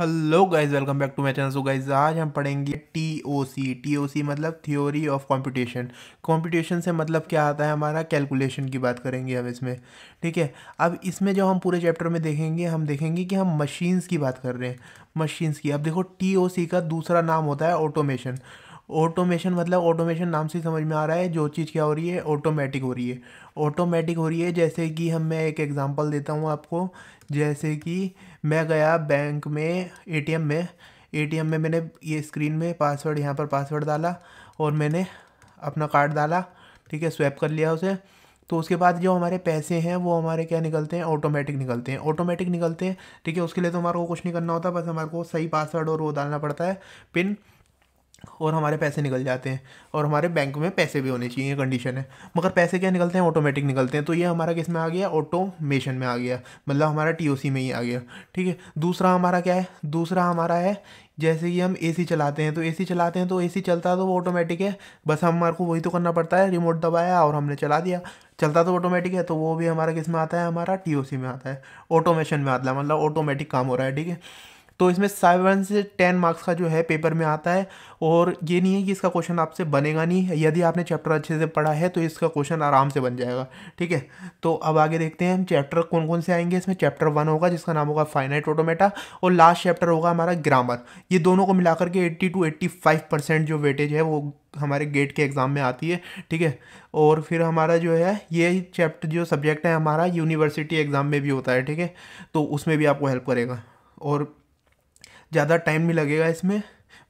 Hello guys, welcome back to my channel. So guys, आज हम पढ़ेंगे टीओसी। टीओसी मतलब थ्योरी ऑफ कंप्यूटेशन। कंप्यूटेशन से मतलब क्या आता है, हमारा कैलकुलेशन की बात करेंगे हम इसमें। ठीक है। अब इसमें जो हम पूरे चैप्टर में देखेंगे, हम देखेंगे कि हम मशीन्स की बात कर रहे हैं। मशीन्स की, अब देखो टीओसी का दूसरा नाम होता है ऑटोमेशन। ऑटोमेशन मतलब ऑटोमेशन नाम से ही समझ में आ रहा है, जो चीज़ क्या हो रही है, ऑटोमेटिक हो रही है। ऑटोमेटिक हो रही है, जैसे कि मैं एक एग्जांपल देता हूँ आपको। जैसे कि मैं गया बैंक में, एटीएम में मैंने ये स्क्रीन में पासवर्ड, यहाँ पर पासवर्ड डाला और मैंने अपना कार्ड डाला। ठीक है, स्वैप कर लिया उसे। तो उसके बाद जो हमारे पैसे हैं वो हमारे क्या निकलते हैं, ऑटोमेटिक निकलते हैं। ऑटोमेटिक निकलते हैं। ठीक है, उसके लिए तो हमारे को कुछ नहीं करना होता, बस हमारे को सही पासवर्ड और वो डालना पड़ता है, पिन, और हमारे पैसे निकल जाते हैं। और हमारे बैंक में पैसे भी होने चाहिए, कंडीशन है। मगर पैसे क्या निकलते हैं, ऑटोमेटिक निकलते हैं। तो ये हमारा किस में आ गया, ऑटोमेशन में आ गया, मतलब हमारा टीओसी में ही आ गया। ठीक है। दूसरा हमारा क्या है, दूसरा हमारा है जैसे कि हम एसी चलाते हैं, तो एसी चलाते हैं तो एसी चलता है तो वो ऑटोमेटिक है। बस हमारे को वही तो करना पड़ता है, रिमोट दबाया और हमने चला दिया, चलता तो ऑटोमेटिक है। तो वो भी हमारा किस में आता है, हमारा टीओसी में आता है, ऑटोमेशन में आता है, मतलब ऑटोमेटिक काम हो रहा है। ठीक है। तो इसमें 7 से 10 मार्क्स का जो है पेपर में आता है। और ये नहीं है कि इसका क्वेश्चन आपसे बनेगा नहीं, यदि आपने चैप्टर अच्छे से पढ़ा है तो इसका क्वेश्चन आराम से बन जाएगा। ठीक है। तो अब आगे देखते हैं हम चैप्टर कौन कौन से आएंगे। इसमें चैप्टर 1 होगा जिसका नाम होगा फाइनाइट ऑटोमेटा, और लास्ट चैप्टर होगा हमारा ग्रामर। ये दोनों को मिलाकर के 80 to 85% जो वेटेज है वो हमारे गेट के एग्ज़ाम में आती है। ठीक है। और फिर हमारा जो है ये चैप्टर, जो सब्जेक्ट है हमारा, यूनिवर्सिटी एग्ज़ाम में भी होता है। ठीक है। तो उसमें भी आपको हेल्प करेगा और ज़्यादा टाइम नहीं लगेगा इसमें।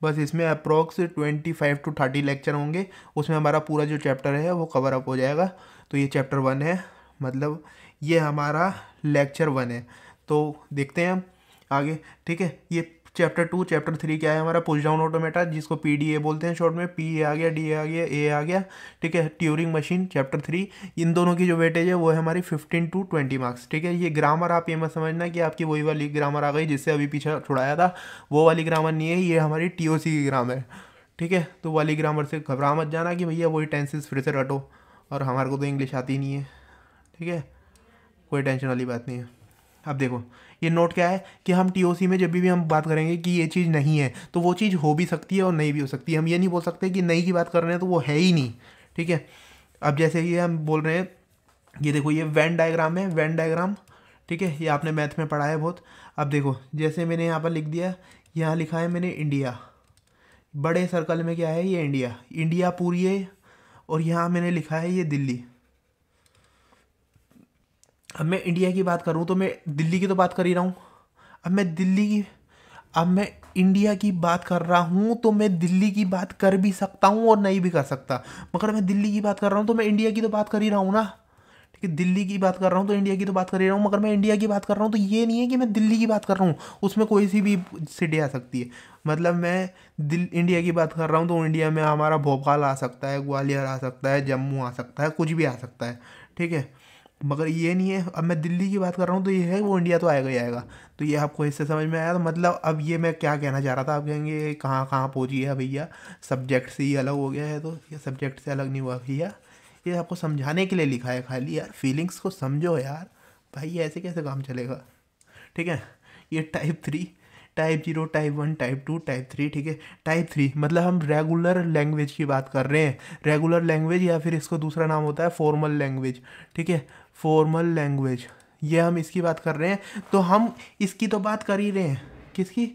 बस इसमें अप्रॉक्स 25 to 30 लेक्चर होंगे, उसमें हमारा पूरा जो चैप्टर है वो कवर अप हो जाएगा। तो ये चैप्टर 1 है, मतलब ये हमारा लेक्चर 1 है। तो देखते हैं हम आगे। ठीक है। ये चैप्टर 2, चैप्टर 3 क्या है हमारा, पुश डाउन ऑटोमेटा, जिसको पीडीए बोलते हैं शॉर्ट में। पी आ गया, डी आ गया, ए आ गया। ठीक है। Turing machine chapter 3। इन दोनों की जो वेटेज है वो है हमारी 15 to 20 मार्क्स। ठीक है। ये ग्रामर आप ये मत समझना कि आपकी वही वाली ग्रामर आ गई जिससे अभी पीछे छुड़ाया था, वो वाली ग्रामर नहीं है, ये हमारी टीओसी की ग्रामर है। ठीक है। तो वाली ग्रामर से घबरा मत जाना कि भैया वही टेंसेस फिर से रटो, और हमारे को तो इंग्लिश आती नहीं है। ठीक है। कोई टेंशन वाली बात नहीं है। अब देखो, ये नोट क्या है कि हम टीओसी में जब भी हम बात करेंगे कि ये चीज़ नहीं है, तो वो चीज़ हो भी सकती है और नहीं भी हो सकती है। हम ये नहीं बोल सकते कि नहीं की बात कर रहे हैं तो वो है ही नहीं। ठीक है। अब जैसे ये हम बोल रहे हैं, ये देखो ये वेन डायग्राम है, वेन डायग्राम। ठीक है। ये आपने मैथ में पढ़ा है बहुत। अब देखो, जैसे मैंने यहाँ पर लिख दिया, यहाँ लिखा है मैंने इंडिया, बड़े सर्कल में क्या है, ये इंडिया, इंडिया पूरी है। और यहाँ मैंने लिखा है ये दिल्ली। अब मैं इंडिया की बात करूँ तो मैं दिल्ली की तो बात कर ही रहा हूँ। अब मैं दिल्ली की, अब मैं इंडिया की बात कर रहा हूँ तो मैं दिल्ली की बात कर भी सकता हूँ और नहीं भी कर सकता। मगर मैं दिल्ली की बात कर रहा हूँ तो मैं इंडिया की तो बात कर ही रहा हूँ ना। ठीक है। दिल्ली की बात कर रहा हूँ तो इंडिया की तो बात कर ही रहा हूँ, मगर मैं इंडिया की बात कर रहा हूँ तो ये नहीं है कि मैं दिल्ली की बात कर रहा हूँ। उसमें कोई सी भी सिटी आ सकती है। मतलब मैं इंडिया की बात कर रहा हूँ तो इंडिया में हमारा भोपाल आ सकता है, ग्वालियर आ सकता है, जम्मू आ सकता है, कुछ भी आ सकता है। ठीक है। मगर ये नहीं है, अब मैं दिल्ली की बात कर रहा हूँ तो ये है वो इंडिया तो आएगा ही आएगा। तो ये आपको इससे समझ में आया। तो मतलब अब ये मैं क्या कहना चाह रहा था, आप कहेंगे ये कहाँ कहाँ पहुँची है भैया, सब्जेक्ट से ही अलग हो गया है। तो ये सब्जेक्ट से अलग नहीं हुआ भैया, ये आपको समझाने के लिए लिखा है खाली। यार फीलिंग्स को समझो यार, भाई ऐसे कैसे काम चलेगा। ठीक है। ये type 3, type 0, type 1, type 2, type 3। ठीक है। टाइप 3 मतलब हम रेगुलर लैंग्वेज की बात कर रहे हैं। रेगुलर लैंग्वेज या फिर इसको दूसरा नाम होता है फॉर्मल लैंग्वेज। ठीक है। फॉर्मल लैंग्वेज, ये हम इसकी बात कर रहे हैं। तो हम इसकी तो बात कर ही रहे हैं, किसकी,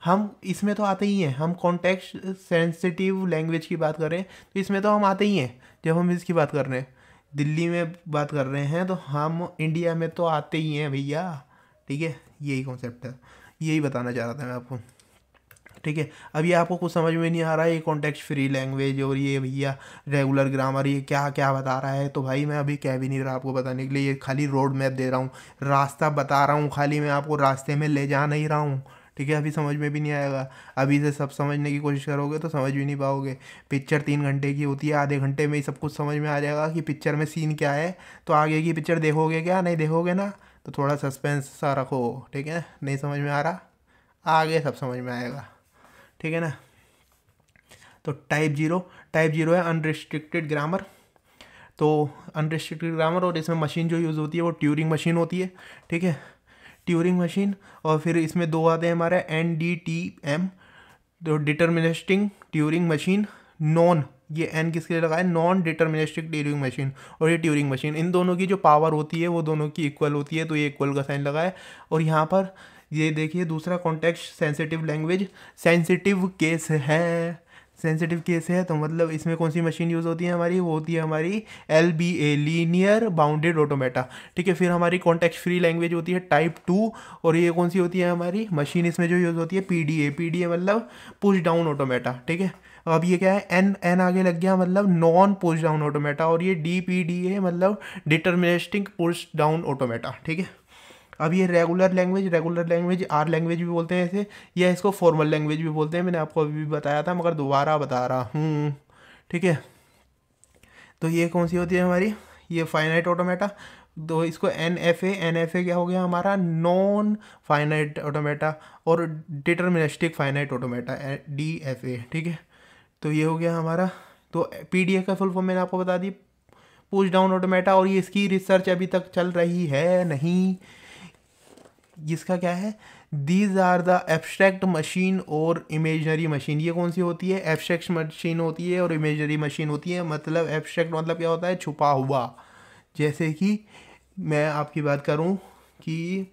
हम इसमें तो आते ही हैं। हम कॉन्टेक्स्ट सेंसिटिव लैंग्वेज की बात कर रहे हैं तो इसमें तो हम आते ही हैं। जब हम इसकी बात कर रहे हैं, दिल्ली में बात कर रहे हैं, तो हम इंडिया में तो आते ही हैं भैया। ठीक है। यही कॉन्सेप्ट है, यही बताना चाह रहा था मैं आपको। ठीक है। अब ये आपको कुछ समझ में नहीं आ रहा है, ये कॉन्टेक्स्ट फ्री लैंग्वेज और ये भैया रेगुलर ग्रामर, ये क्या क्या बता रहा है। तो भाई मैं अभी कह भी नहीं रहा आपको बताने के लिए, ये खाली रोड मैप दे रहा हूँ, रास्ता बता रहा हूँ खाली, मैं आपको रास्ते में ले जा नहीं रहा हूँ। ठीक है। अभी समझ में भी नहीं आएगा, अभी से सब समझने की कोशिश करोगे तो समझ भी नहीं पाओगे। पिक्चर 3 घंटे की होती है, आधे घंटे में ही सब कुछ समझ में आ जाएगा कि पिक्चर में सीन क्या है। तो आगे की पिक्चर देखोगे क्या, नहीं देखोगे ना, तो थोड़ा सस्पेंस सा रखो। ठीक है। नहीं समझ में आ रहा, आगे सब समझ में आएगा। ठीक है ना। तो टाइप 0 है अनरिस्ट्रिक्टेड ग्रामर। तो अनरिस्ट्रिक्टेड ग्रामर, और इसमें मशीन जो यूज़ होती है वो ट्यूरिंग मशीन होती है। ठीक है। ट्यूरिंग मशीन, और फिर इसमें दो आते हैं हमारे NDTM, तो डिटर्मिनिस्टिक ट्यूरिंग मशीन। नॉन, ये एन किसके लिए लगा है, नॉन डिटर्मिनिस्टिक ट्यूरिंग मशीन, और ये ट्यूरिंग मशीन, इन दोनों की जो पावर होती है वो दोनों की इक्वल होती है, तो ये इक्वल का साइन लगा है। और यहाँ पर ये देखिए दूसरा context sensitive language, sensitive case है, सेंसिटिव केस है तो मतलब इसमें कौन सी मशीन यूज़ होती है हमारी, वो होती है हमारी LBA, लीनियर बाउंडेड ऑटोमेटा। ठीक है, फिर हमारी कॉन्टेक्स्ट फ्री लैंग्वेज होती है टाइप 2, और ये कौन सी होती है हमारी मशीन, इसमें जो यूज़ होती है PDA मतलब पुश डाउन ऑटोमेटा। ठीक है, अब ये क्या है, एन आगे लग गया मतलब नॉन पुश डाउन ऑटोमेटा, और ये DPDA मतलब डिटर्मिनिस्टिक पुश डाउन ऑटोमेटा। ठीक है, अब ये रेगुलर लैंग्वेज आर लैंग्वेज भी बोलते हैं ऐसे, या इसको फॉर्मल लैंग्वेज भी बोलते हैं, मैंने आपको अभी भी बताया था मगर दोबारा बता रहा हूँ। ठीक है, तो ये कौन सी होती है हमारी, ये फाइनाइट ऑटोमेटा, तो इसको NFA क्या हो गया हमारा, नॉन फाइनाइट ऑटोमेटा, और डिटर्मिनिस्टिक फाइनाइट ऑटोमेटा DFA। ठीक है, तो ये हो गया हमारा। तो PDA का फुल फॉर्म मैंने आपको बता दी, पुश डाउन ऑटोमेटा, और ये इसकी रिसर्च अभी तक चल रही है नहीं, जिसका क्या है, these are the abstract machine और इमेजनरी मशीन। ये कौन सी होती है, एब्स्ट्रैक्ट मशीन होती है और इमेजनरी मशीन होती है। मतलब एब्स्ट्रैक्ट मतलब क्या होता है, छुपा हुआ। जैसे कि मैं आपकी बात करूं कि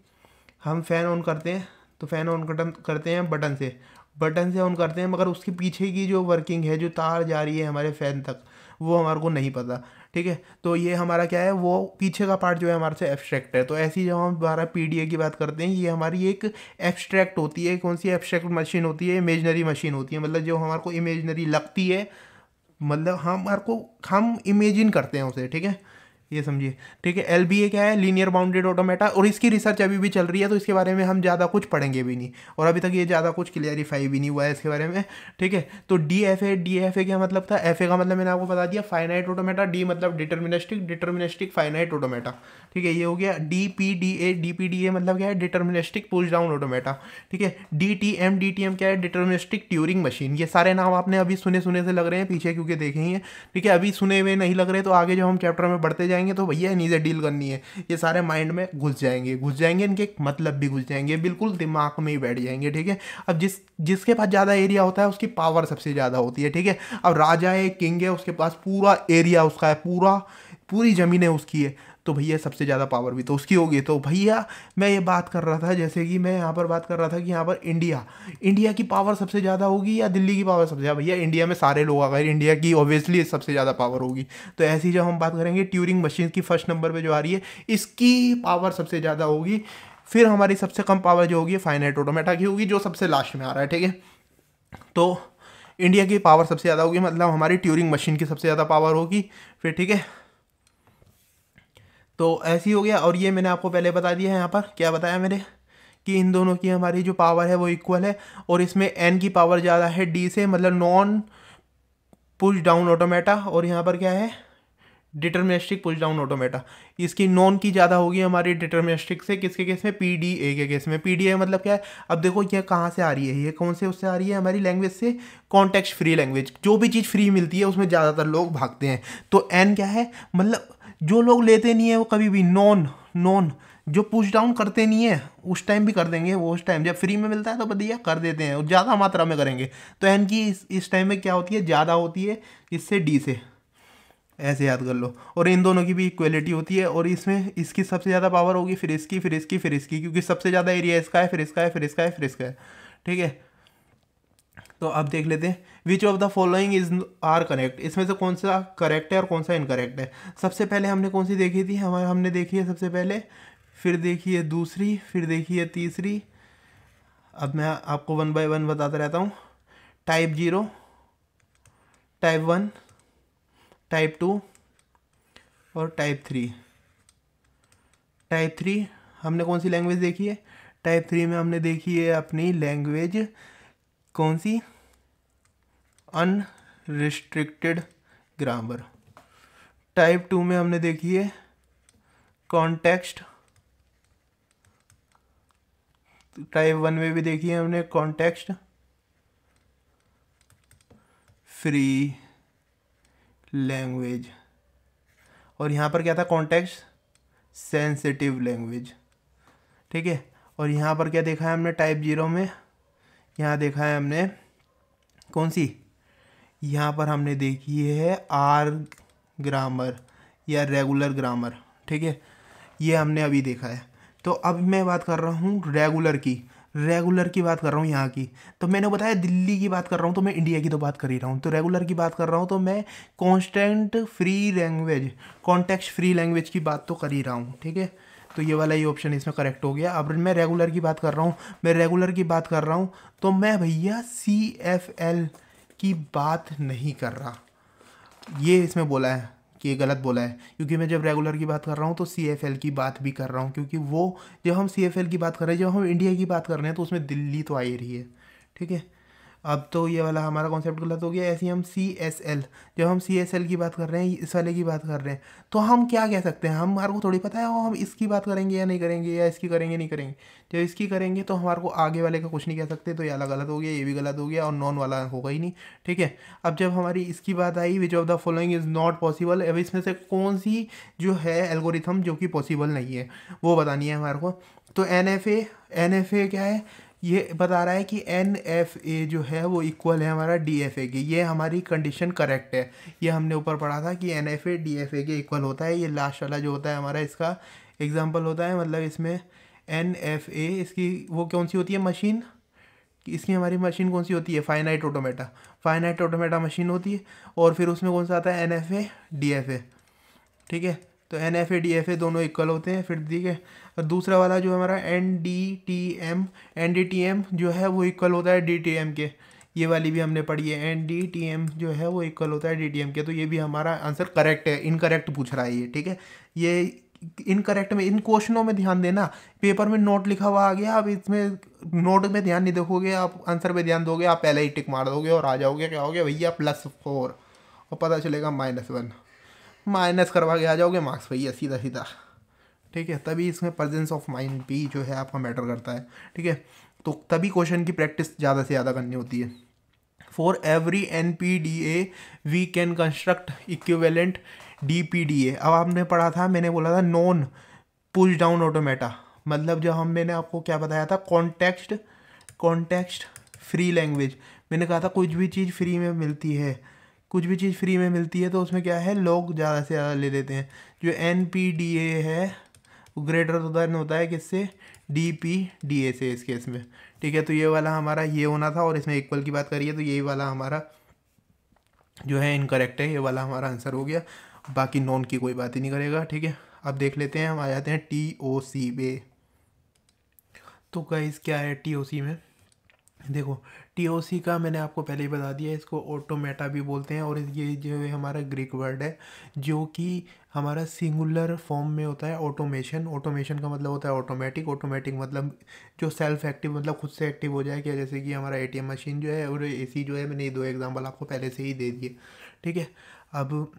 हम फ़ैन ऑन करते हैं, तो फ़ैन ऑन करते हैं बटन से ऑन करते हैं, मगर उसके पीछे की जो वर्किंग है, जो तार जा रही है हमारे फ़ैन तक, वो हमारे को नहीं पता। ठीक है, तो ये हमारा क्या है, वो पीछे का पार्ट जो है हमारे से एब्स्ट्रैक्ट है। तो ऐसी जब हम हमारा PDA की बात करते हैं, ये हमारी एक एब्स्ट्रैक्ट होती है। कौन सी एब्स्ट्रैक्ट मशीन होती है, इमेजनरी मशीन होती है, मतलब जो हमारे को इमेजनरी लगती है, मतलब हम इमेजिन करते हैं उसे। ठीक है, ये समझिए। ठीक है, LBA क्या है, लीनियर बाउंडेड ऑटोमेटा, और इसकी रिसर्च अभी भी चल रही है, तो इसके बारे में हम ज़्यादा कुछ पढ़ेंगे भी नहीं, और अभी तक ये ज़्यादा कुछ क्लियरिफाई भी नहीं हुआ है इसके बारे में। ठीक है, तो DFA क्या मतलब था, FA का मतलब मैंने आपको बता दिया, फाइनाइट ऑटोमेटा, D मतलब डिटर्मिनिस्टिक फाइनाइट ऑटोमेटा। ठीक है, ये हो गया DPDA मतलब क्या है, डिटर्मिनिस्टिक पुश डाउन ऑटोमेटा। ठीक है, DTM क्या है, डिटर्मिनिस्टिक ट्यूरिंग मशीन। ये सारे नाम आपने अभी सुने से लग रहे हैं पीछे, क्योंकि देखे ही हैं। ठीक है, अभी सुने हुए नहीं लग रहे, तो आगे जो हम चैप्टर में बढ़ते जाएंगे तो भैया इन्हीं से डील करनी है, ये सारे माइंड में घुस जाएंगे, इनके मतलब भी घुस जाएंगे, बिल्कुल दिमाग में ही बैठ जाएंगे। ठीक है, अब जिसके पास ज़्यादा एरिया होता है उसकी पावर सबसे ज़्यादा होती है। ठीक है, अब राजा है, किंग है, उसके पास पूरा एरिया उसका है, पूरी ज़मीनें उसकी है, तो भैया सबसे ज़्यादा पावर भी तो उसकी होगी। तो भैया मैं ये बात कर रहा था, जैसे कि मैं यहाँ पर बात कर रहा था कि यहाँ पर इंडिया की पावर सबसे ज़्यादा होगी या दिल्ली की पावर सबसे ज़्यादा, भैया इंडिया में सारे लोग आ गए, इंडिया की ऑब्वियसली सबसे ज़्यादा पावर होगी। तो ऐसी जब हम बात करेंगे ट्यूरिंग मशीन की, फर्स्ट नंबर पर जो आ रही है, इसकी पावर सबसे ज़्यादा होगी। फिर हमारी सबसे कम पावर जो होगी फाइनाइट ऑटोमेटा की होगी, जो सबसे लास्ट में आ रहा है। ठीक है, तो इंडिया की पावर सबसे ज़्यादा होगी, मतलब हमारी ट्यूरिंग मशीन की सबसे ज़्यादा पावर होगी फिर। ठीक है, तो ऐसी हो गया। और ये मैंने आपको पहले बता दिया है, यहाँ पर क्या बताया मैंने, कि इन दोनों की हमारी जो पावर है वो इक्वल है, और इसमें N की पावर ज़्यादा है D से, मतलब नॉन पुश डाउन ऑटोमेटा, और यहाँ पर क्या है, डिटर्मिनिस्टिक पुश डाउन ऑटोमेटा। इसकी नॉन की ज़्यादा होगी हमारी डिटर्मिनिस्टिक से, किसके केस में, PDA के केस में। PDA मतलब क्या है, अब देखो ये कहाँ से आ रही है, ये कौन से उससे आ रही है, हमारी लैंग्वेज से, कॉन्टेक्स्ट फ्री लैंग्वेज। जो भी चीज़ फ्री मिलती है उसमें ज़्यादातर लोग भागते हैं। तो N क्या है, मतलब जो लोग लेते नहीं है वो कभी भी नॉन जो पुश डाउन करते नहीं है उस टाइम भी कर देंगे, वो उस टाइम जब फ्री में मिलता है तो बढ़िया कर देते हैं, और ज़्यादा मात्रा में करेंगे। तो N की इस टाइम में क्या होती है, ज़्यादा होती है इससे D से, ऐसे याद कर लो। और इन दोनों की भी इक्वलिटी होती है, और इसमें इसकी सबसे ज़्यादा पावर होगी, फिर इसकी, क्योंकि सबसे ज़्यादा एरिया इसका है, फिर इसका है। ठीक है, तो अब देख लेते हैं, which of the following is are correct, इसमें से कौन सा करेक्ट है और कौन सा इनकरेक्ट है। सबसे पहले हमने कौन सी देखी थी, हमने देखी है सबसे पहले, फिर देखी है दूसरी, फिर देखी है तीसरी। अब मैं आपको 1 बाय 1 बताता रहता हूँ। टाइप 0, टाइप 1, टाइप 2 और टाइप 3। टाइप 3 हमने कौन सी लैंग्वेज देखी है, टाइप 3 में हमने देखी है अपनी लैंग्वेज कौन सी, अनरिस्ट्रिक्टेड ग्रामर। टाइप 2 में हमने देखी है कॉन्टेक्स्ट, टाइप 1 में भी देखी है हमने कॉन्टेक्स्ट फ्री लैंग्वेज, और यहाँ पर क्या था, कॉन्टेक्स्ट सेंसिटिव लैंग्वेज। ठीक है, और यहाँ पर क्या देखा है हमने टाइप 0 में, यहाँ देखा है हमने कौन सी, यहाँ पर हमने देखी है आर ग्रामर या रेगुलर ग्रामर, ठीक है, ये हमने अभी देखा है। तो अब मैं बात कर रहा हूँ रेगुलर की बात कर रहा हूँ यहाँ की। तो मैंने बताया दिल्ली की बात कर रहा हूँ, तो मैं इंडिया की तो बात कर ही रहा हूँ। तो रेगुलर की बात कर रहा हूँ तो मैं कॉन्टेक्स्ट फ्री लैंग्वेज की बात तो कर ही रहा हूँ, ठीक है। तो ये वाला ही ऑप्शन इसमें करेक्ट हो गया। अब मैं रेगुलर की बात कर रहा हूँ, तो मैं भैया CFL की बात नहीं कर रहा, ये इसमें बोला है कि ये गलत बोला है, क्योंकि मैं जब रेगुलर की बात कर रहा हूँ तो CFL की बात भी कर रहा हूँ, क्योंकि वो जब हम CFL की बात कर रहे हैं, जब हम इंडिया की बात कर रहे हैं, तो उसमें दिल्ली तो आ ही रही है, ठीक है। अब तो ये वाला हमारा कॉन्सेप्ट गलत हो गया। ऐसे ही हम जब हम CSL की बात कर रहे हैं, इस वाले की बात कर रहे हैं, तो हम क्या कह सकते हैं, हमारे को थोड़ी पता है वो हम इसकी बात करेंगे या नहीं करेंगे, या इसकी करेंगे नहीं करेंगे। जब इसकी करेंगे तो हमारे को आगे वाले का कुछ नहीं कह सकते, तो ये वाला गलत हो गया, ये भी गलत हो गया, और नॉन वाला होगा ही नहीं, ठीक है। अब जब हमारी इसकी बात आई, which of the following is not possible, अब इसमें से कौन सी जो है एल्गोरिथम जो कि पॉसिबल नहीं है, वो बतानी है हमारे को। तो NFA क्या है, ये बता रहा है कि NFA जो है वो इक्वल है हमारा DFA के। ये हमारी कंडीशन करेक्ट है, ये हमने ऊपर पढ़ा था कि NFA DFA के इक्वल होता है। ये लास्ट वाला जो होता है हमारा इसका एग्जांपल होता है, मतलब इसमें NFA इसकी वो कौन सी होती है मशीन, इसकी हमारी मशीन कौन सी होती है, फाइनाइट ऑटोमेटा मशीन होती है। और फिर उसमें कौन सा आता है, NFA DFA, ठीक है। तो NFA DFA दोनों इक्वल होते हैं फिर, ठीक है। और दूसरा वाला जो हमारा NDTM जो है वो इक्वल होता है DTM के, ये वाली भी हमने पढ़ी है, NDTM जो है वो इक्वल होता है DTM के। तो ये भी हमारा आंसर करेक्ट है, इनकरेक्ट पूछ रहा है ये, ठीक है। ये इनकरेक्ट में, इन क्वेश्चनों में ध्यान देना, पेपर में नोट लिखा हुआ आ गया, अब इसमें नोट में ध्यान नहीं देखोगे, आप आंसर पे ध्यान दोगे, आप पहले ही टिक मार दोगे और आ जाओगे, क्या हो गया भैया +4, और पता चलेगा -1, माइनस करवा के आ जाओगे मार्क्स भैया सीधा सीधा, ठीक है। तभी इसमें प्रेजेंस ऑफ माइंड भी जो है आपका मैटर करता है, ठीक है। तो तभी क्वेश्चन की प्रैक्टिस ज़्यादा से ज़्यादा करनी होती है। For every NPDA we can construct equivalent DPDA। अब आपने पढ़ा था, मैंने बोला था नॉन पुश डाउन ऑटोमेटा, मतलब जो मैंने आपको क्या बताया था, कॉन्टेक्स्ट फ्री लैंग्वेज। मैंने कहा था कुछ भी चीज़ फ्री में मिलती है, तो उसमें क्या है, लोग ज़्यादा से ज़्यादा ले लेते हैं। जो NPDA है वो ग्रेटर होता है किससे, DPDA से इस केस में, ठीक है। तो ये वाला हमारा ये होना था, और इसमें इक्वल की बात करिए तो यही वाला हमारा जो है इनकरेक्ट है, ये वाला हमारा आंसर हो गया। बाकी नॉन की कोई बात ही नहीं करेगा, ठीक है। अब देख लेते हैं, हम आ जाते हैं TOC पे। तो गाइस क्या है TOC में, देखो TOC का मैंने आपको पहले ही बता दिया, इसको ऑटोमेटा भी बोलते हैं। और ये जो है हमारा ग्रीक वर्ड है, जो कि हमारा सिंगुलर फॉर्म में होता है ऑटोमेशन का मतलब होता है ऑटोमेटिक मतलब जो सेल्फ एक्टिव, मतलब खुद से एक्टिव हो जाए, क्या जैसे कि हमारा ATM मशीन जो है और AC जो है, मैंने ये 2 एग्जांपल आपको पहले से ही दे दिए, ठीक है। अब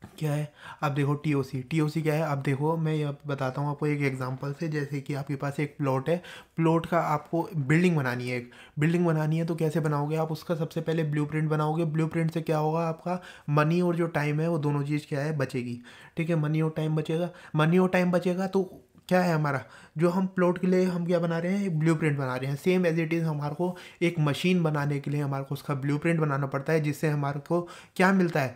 क्या है, अब देखो TOC क्या है, अब देखो मैं ये बताता हूँ आपको एक एग्जांपल से। जैसे कि आपके पास एक प्लॉट है, प्लॉट का आपको बिल्डिंग बनानी है, तो कैसे बनाओगे आप, उसका सबसे पहले ब्लूप्रिंट बनाओगे। ब्लूप्रिंट से क्या होगा, आपका मनी और जो टाइम है वो दोनों चीज़ क्या है, बचेगी, ठीक है। मनी और टाइम बचेगा, तो क्या है हमारा, जो हम प्लॉट के लिए हम क्या बना रहे हैं, एक ब्लूप्रिंट बना रहे हैं। सेम एज इट इज़ हमारे को एक मशीन बनाने के लिए हमारे को उसका ब्लूप्रिंट बनाना पड़ता है, जिससे हमारे को क्या मिलता है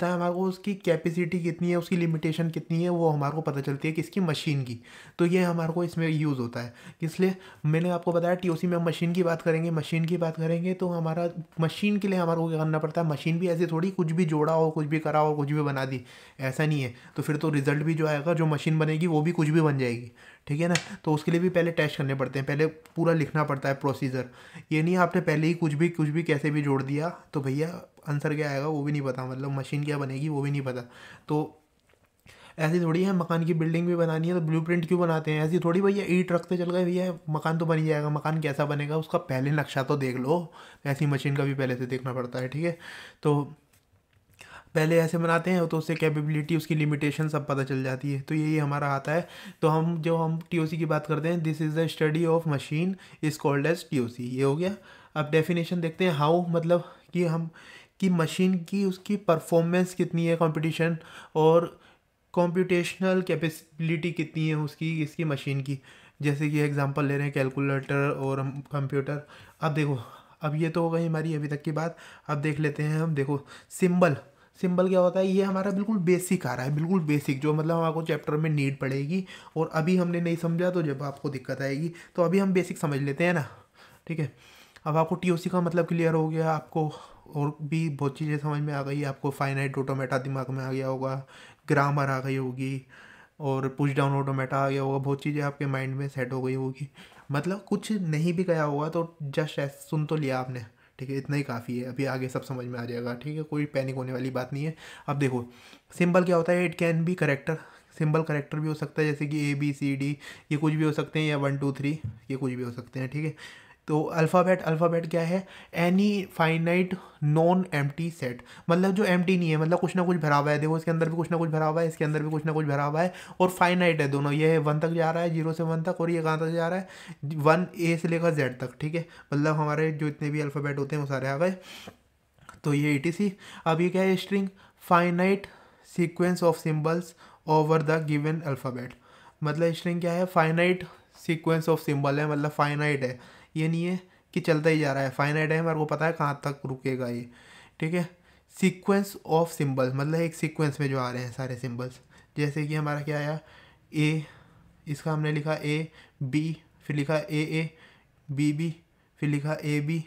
हमारे को, उसकी कैपेसिटी कितनी है, उसकी लिमिटेशन कितनी है, वो हमारे को पता चलती है किसकी, मशीन की। तो ये हमारे को इसमें यूज़ होता है। इसलिए मैंने आपको बताया TOC में हम मशीन की बात करेंगे, तो हमारा मशीन के लिए हमारे को क्या करना पड़ता है, मशीन भी ऐसे थोड़ी कुछ भी जोड़ा हो, कुछ भी करा हो, कुछ भी बना दी, ऐसा नहीं है। तो फिर तो रिजल्ट भी जो आएगा, जो मशीन बनेगी वो भी कुछ भी बन जाएगी, ठीक है ना। तो उसके लिए भी पहले टेस्ट करने पड़ते हैं, पहले पूरा लिखना पड़ता है प्रोसीजर। ये नहीं आपने पहले ही कुछ भी कैसे भी जोड़ दिया तो भैया आंसर क्या आएगा वो भी नहीं पता, मतलब मशीन क्या बनेगी वो भी नहीं पता। तो ऐसी थोड़ी है, मकान की बिल्डिंग भी बनानी है तो ब्लूप्रिंट क्यों बनाते हैं, ऐसी थोड़ी भैया ईंट रखते चल गए भैया मकान तो बन ही जाएगा। मकान कैसा बनेगा उसका पहले नक्शा तो देख लो, ऐसी मशीन का भी पहले से देखना पड़ता है, ठीक है। तो पहले ऐसे बनाते हैं तो उससे कैपेबिलिटी, उसकी लिमिटेशन सब पता चल जाती है। तो यही हमारा आता है। तो हम TOC की बात करते हैं, this is the study of machine is called as TOC, ये हो गया। अब डेफिनेशन देखते हैं, हाउ मतलब कि मशीन की उसकी परफॉर्मेंस कितनी है कंपटीशन, और कंप्यूटेशनल कैपेबिलिटी कितनी है उसकी, इसकी मशीन की। जैसे कि एग्जांपल ले रहे हैं कैलकुलेटर और हम कंप्यूटर। अब देखो, अब ये तो हो गई हमारी अभी तक की बात। अब देख लेते हैं हम, देखो सिंबल। सिंबल क्या होता है, ये हमारा बिल्कुल बेसिक आ रहा है, बिल्कुल बेसिक, जो मतलब हमारे चैप्टर में नीड पड़ेगी, और अभी हमने नहीं समझा तो जब आपको दिक्कत आएगी। तो अभी हम बेसिक समझ लेते हैं ना, ठीक है। अब आपको टीओसी का मतलब क्लियर हो गया, आपको और भी बहुत चीज़ें समझ में आ गई, आपको फाइनाइट ऑटोमेटा दिमाग में आ गया होगा, ग्रामर आ गई होगी, और पुश डाउन ऑटोमेटा आ गया होगा, बहुत चीज़ें आपके माइंड में सेट हो गई होगी। मतलब कुछ नहीं भी गया होगा तो जस्ट सुन तो लिया आपने, ठीक है, इतना ही काफ़ी है। अभी आगे सब समझ में आ जाएगा, ठीक है, कोई पैनिक होने वाली बात नहीं है। अब देखो सिंबल क्या होता है, it can be character. Symbol character भी हो सकता है, जैसे कि ABCD, ये कुछ भी हो सकते हैं, या 1 2 3, ये कुछ भी हो सकते हैं, ठीक है। तो अल्फ़ाबेट, अल्फ़ाबेट क्या है, any finite non empty set, मतलब जो एम्प्टी नहीं है, मतलब कुछ ना कुछ भरा हुआ है। देखो इसके अंदर भी कुछ ना कुछ भरा हुआ है, इसके अंदर भी कुछ ना कुछ भरा हुआ है, और फाइनाइट है दोनों। ये 1 तक जा रहा है, 0 से 1 तक, और ये कहाँ तक जा रहा है, 1A से लेकर Z तक, ठीक है। मतलब हमारे जो इतने भी अल्फ़ाबेट होते हैं वो सारे आ गए। तो ये ETC। अब ये क्या है, string, finite sequence of symbols over the given alphabet. मतलब स्ट्रिंग क्या है, फाइनाइट सीक्वेंस ऑफ सिंबल है, मतलब फाइनाइट है, ये नहीं है कि चलता ही जा रहा है, फाइनाइट है, मेरे को पता है कहाँ तक रुकेगा ये, ठीक है। सीक्वेंस ऑफ सिंबल, मतलब एक सीक्वेंस में जो आ रहे हैं सारे सिंबल्स। जैसे कि हमारा क्या आया, ए, इसका हमने लिखा AB, फिर लिखा AA, BB, फिर लिखा AB,